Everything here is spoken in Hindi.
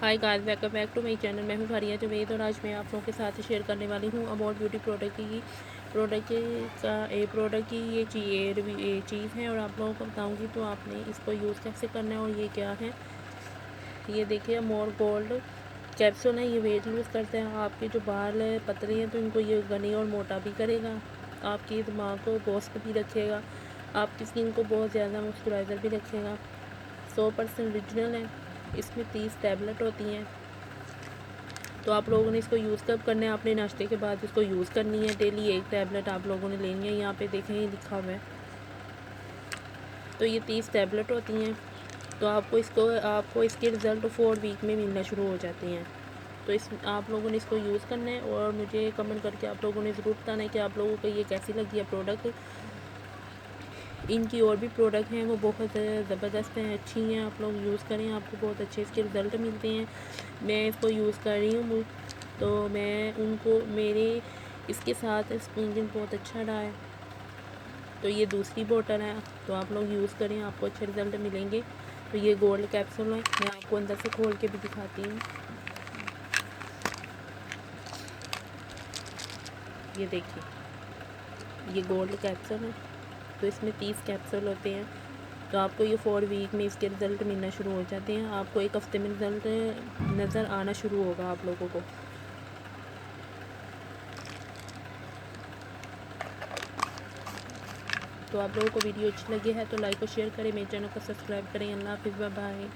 Hi guys, welcome back to my channel. मैं हूँ फारिया जुबैद और आज मैं आप लोगों के साथ शेयर करने वाली हूँ अबाउट ब्यूटी प्रोडक्ट की ये चीज़ है और आप लोगों को बताऊँगी तो आपने इसको यूज़ कैसे करना है और ये क्या है। ये देखिए मोर गोल्ड कैप्सूल है। ये वेट लूज़ करते हैं। आपके जो बाल पतले हैं तो इनको ये घने और मोटा भी करेगा। आपके दिमाग को पोस्ट भी रखेगा। आपकी स्किन को बहुत ज़्यादा मॉइस्चराइज़र भी रखेगा। 100% ओरिजिनल है। इसमें 30 टैबलेट होती हैं। तो आप लोगों ने इसको यूज़ कब करना है? आपने नाश्ते के बाद इसको यूज़ करनी है। डेली 1 टैबलेट आप लोगों ने लेनी है। यहाँ पे देखें ये लिखा हुआ है। तो ये 30 टैबलेट होती हैं। तो आपको इसके रिज़ल्ट 4 वीक में मिलना शुरू हो जाते हैं। तो इस आप लोगों ने इसको यूज़ करना है और मुझे कमेंट करके आप लोगों ने ज़रूर बताना है कि आप लोगों को ये कैसी लगी है प्रोडक्ट। इनकी और भी प्रोडक्ट हैं, वो बहुत ज़बरदस्त हैं, अच्छी हैं। आप लोग यूज़ करें, आपको बहुत अच्छे इसके रिज़ल्ट मिलते हैं। मैं इसको यूज़ कर रही हूँ तो मेरे इसके साथ एक्सपीरियंस बहुत अच्छा रहा है। तो ये दूसरी बोतल है, तो आप लोग यूज़ करें, आपको अच्छे रिज़ल्ट मिलेंगे। तो ये गोल्ड कैप्सूल है, मैं आपको अंदर से खोल के भी दिखाती हूँ। ये देखिए, ये गोल्ड कैप्सूल है। तो इसमें 30 कैप्सूल होते हैं। तो आपको ये 4 वीक में इसके रिज़ल्ट मिलना शुरू हो जाते हैं। आपको 1 हफ़्ते में रिज़ल्ट नज़र आना शुरू होगा आप लोगों को। तो आप लोगों को वीडियो अच्छी लगी है तो लाइक और शेयर करें, मेरे चैनल को सब्सक्राइब करें। अल्लाह हाफ़िज़, बाय बाय।